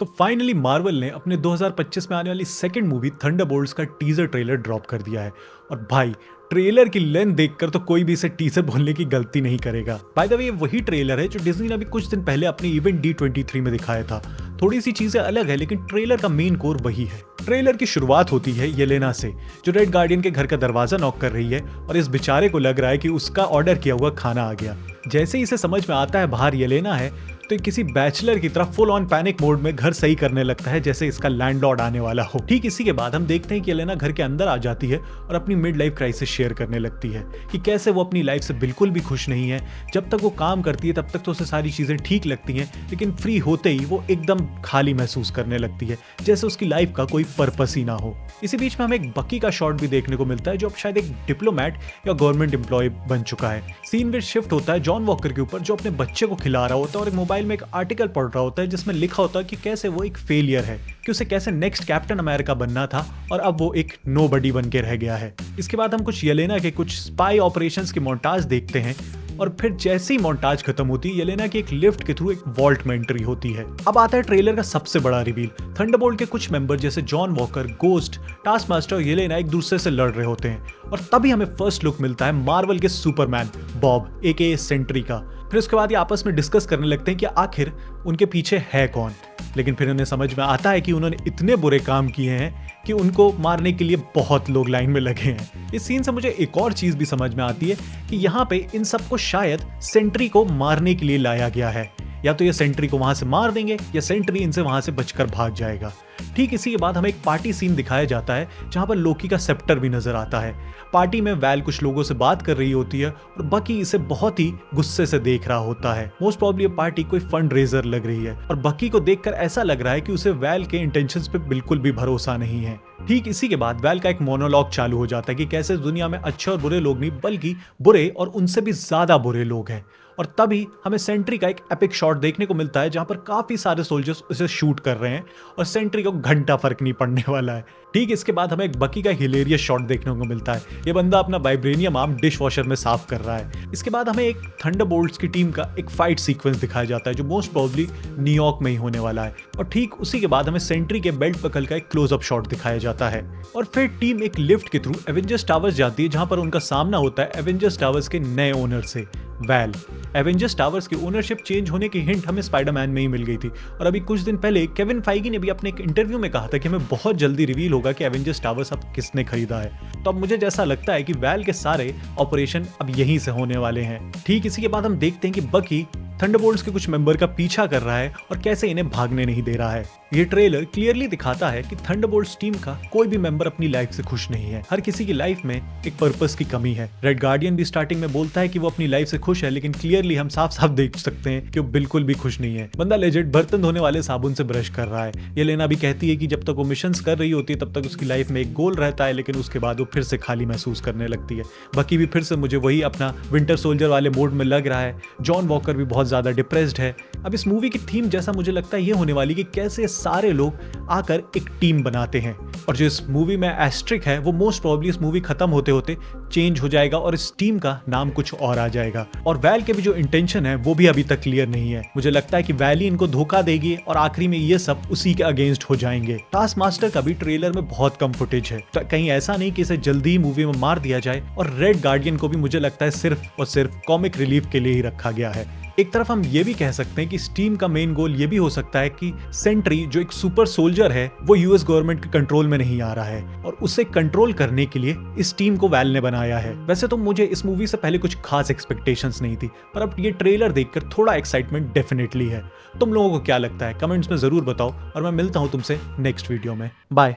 तो finally Marvel ने अपने 2025 में आने वाली सेकंड मूवी थंडरबोल्ट्स का टीजर ट्रेलर ड्रॉप कर दिया है। और भाई ट्रेलर की लेंथ देखकर तो कोई भी इसे टीजर बोलने की गलती नहीं करेगा। बाय द वे, ये वही ट्रेलर है जो डिज्नी ने अभी कुछ दिन पहले अपने इवेंट D23 में दिखाया था। थोड़ी सी चीजें अलग है, लेकिन ट्रेलर का मेन कोर वही है। ट्रेलर की शुरुआत होती है येलेना से, जो रेड गार्डियन के घर का दरवाजा नॉक कर रही है और इस बेचारे को लग रहा है कि उसका ऑर्डर किया हुआ खाना आ गया। जैसे ही इसे समझ में आता है बाहर येलेना है, तो किसी बैचलर की तरह फुल ऑन पैनिक मोड में घर सही करने लगता है, जैसे इसका लैंडलॉर्ड आने वाला हो। ठीक इसी के बाद हम देखते हैं कि येलेना घर के अंदर आ जाती है और अपनी मिड लाइफ क्राइसिस शेयर करने लगती है कि कैसे वो अपनी लाइफ से बिल्कुल भी खुश नहीं है। जब तक वो काम करती है तब तक तो उसे सारी चीजें ठीक लगती हैं, लेकिन फ्री होते ही वो एकदम खाली महसूस करने लगती है, जैसे उसकी लाइफ का कोई पर्पस ही ना हो। इसी बीच में हमें एक बकी का शॉट भी देखने को मिलता है, जो अब शायद एक डिप्लोमेट या गवर्नमेंट एम्प्लॉय बन चुका है। सीन में शिफ्ट होता है जॉन वॉकर के ऊपर, जो अपने बच्चे को खिला रहा होता है और एक मोबाइल में एक आर्टिकल पढ़ रहा होता है जिसमें लिखा होता है कि कैसे वो एक फेलियर है, कि उसे कैसे नेक्स्ट कैप्टन अमेरिका बनना था और अब वो एक नोबडी बन के रह गया है। इसके बाद हम कुछ येलेना के कुछ स्पाई ऑपरेशंस के मोन्टाज देखते हैं और फिर जैसे ही मोन्टाज खत्म होती है, येलेना की एक लिफ्ट के थ्रू एक वॉल्ट में एंट्री होती है। अब आता है ट्रेलर का सबसे बड़ा रिवील। थंडरबोल्ट के कुछ मेंबर जैसे जॉन वॉकर, गोस्ट, टास्कमास्टर और येलेना एक दूसरे से लड़ रहे होते हैं और तभी हमें फर्स्ट लुक मिलता है मार्वल के सुपरमैन बॉब AKA सेंट्री का। फिर उसके बाद ये आपस में डिस्कस करने लगते हैं कि आखिर उनके पीछे है कौन, लेकिन फिर उन्हें समझ में आता है कि उन्होंने इतने बुरे काम किए हैं कि उनको मारने के लिए बहुत लोग लाइन में लगे हैं। इस सीन से मुझे एक और चीज भी समझ में आती है कि यहाँ पे इन सबको शायद सेंट्री को मारने के लिए लाया गया है। या तो ये सेंट्री को वहां से मार देंगे या सेंट्री इनसे वहां से बचकर भाग जाएगा। ठीक इसी के बाद हमें एक पार्टी सीन दिखाया जाता है जहां पर लोकी का सेप्टर भी नजर आता है। पार्टी में वैल कुछ लोगों से बात कर रही होती है और बकी इसे बहुत ही गुस्से से देख रहा होता है। मोस्ट प्रॉब्ली ये पार्टी कोई फंड रेजर लग रही है और बकी को देखकर ऐसा लग रहा है कि उसे वैल के इंटेंशंस पे बिल्कुल भी भरोसा नहीं है। ठीक इसी के बाद वैल का एक मोनोलॉग चालू हो जाता है कि कैसे दुनिया में अच्छे और बुरे लोग नहीं बल्कि बुरे और उनसे भी ज्यादा बुरे लोग हैं। और तभी हमें सेंट्री का एक एपिक शॉट देखने को मिलता है जहां पर काफी सारे सोल्जर्स उसे शूट कर रहे हैं और सेंट्री को घंटा फर्क नहीं पड़ने वाला है। ठीक इसके बाद हमें एक बकी का हिलेरियस शॉट देखने को मिलता है। ये बंदा अपना वाइब्रेनियम आर्म डिश वॉशर में साफ कर रहा है। इसके बाद हमें एक थंडरबोल्ट्स की टीम का एक फाइट सीक्वेंस दिखाया जाता है जो मोस्ट प्रोबेबली न्यूयॉर्क में ही होने वाला है। और ठीक उसी के बाद हमें सेंट्री के बेल्ट पकड़ का एक क्लोजअप शॉट दिखाया जाता है और फिर टीम एक लिफ्ट के थ्रू एवेंजर्स टावर्स जाती है जहां पर उनका सामना होता है एवेंजर्स टावर्स के नए ओनर से, वैल। एवेंजर्स टावर्स की ओनरशिप चेंज होने की हिंट हमें स्पाइडरमैन में ही मिल गई थी और अभी कुछ दिन पहले केविन फाइगी ने भी अपने एक इंटरव्यू में कहा था कि हमें बहुत जल्दी रिवील होगा कि एवेंजर्स टावर्स अब किसने खरीदा है। तो अब मुझे जैसा लगता है कि वैल के सारे ऑपरेशन अब यहीं से होने वाले हैं। ठीक इसी के बाद हम देखते हैं कि बकी थंडरबोल्ट्स के कुछ मेंबर का पीछा कर रहा है और कैसे इन्हें भागने नहीं दे रहा है। ये ट्रेलर क्लियरली दिखाता है कि थंडरबोल्ट्स टीम का कोई भी मेंबर अपनी लाइफ से खुश नहीं है। हर किसी की लाइफ में एक पर्पस की कमी है। रेड गार्डियन भी स्टार्टिंग में बोलता है कि वो अपनी लाइफ से खुश है, लेकिन क्लियरली हम साफ साफ देख सकते हैं कि वो बिल्कुल भी खुश नहीं है। बंदा लेजेंड बर्तन धोने वाले साबुन से ब्रश कर रहा है। येलेना भी कहती है कि जब तक वो मिशंस कर रही होती है तब तक उसकी लाइफ में एक गोल रहता है, लेकिन उसके बाद वो फिर से खाली महसूस करने लगती है। बकी भी फिर से मुझे वही अपना विंटर सोल्जर वाले मोड में लग रहा है। जॉन वॉकर भी बहुत ज्यादा डिप्रेस्ड है। अब इस मूवी की थीम जैसा मुझे लगता है ये होने वाली कि कैसे सारे लोग आकर एक टीम बनाते हैं। और जो इस मूवी में एस्ट्रिक है वो मोस्ट प्रोबेबली इस मूवी खत्म होते होते चेंज हो जाएगा और इस टीम का नाम कुछ और आ जाएगा। और वैल के भी जो इंटेंशन है वो भी अभी तक क्लियर नहीं है। मुझे लगता है कि वैली इनको धोखा देगी और आखिरी में ये सब उसी के अगेंस्ट हो जाएंगे। टास्क मास्टर का भी ट्रेलर में बहुत कम फुटेज है, तो कहीं ऐसा नहीं कि इसे जल्दी ही मूवी में मार दिया जाए। और रेड गार्डियन को भी मुझे लगता है सिर्फ और सिर्फ कॉमिक रिलीफ के लिए ही रखा गया है। एक तरफ हम ये भी कह सकते हैं कि इस टीम का मेन गोल ये भी हो सकता है कि सेंट्री जो एक सुपर सोल्जर है वो यूएस गवर्नमेंट के कंट्रोल में नहीं आ रहा है और उसे कंट्रोल करने के लिए इस टीम को वैल ने बनाया है। वैसे तो मुझे इस मूवी से पहले कुछ खास एक्सपेक्टेशंस नहीं थी, पर अब ये ट्रेलर देखकर थोड़ा एक्साइटमेंट डेफिनेटली है। तुम लोगों को क्या लगता है कमेंट्स में जरूर बताओ और मैं मिलता हूं तुमसे नेक्स्ट वीडियो में। बाय।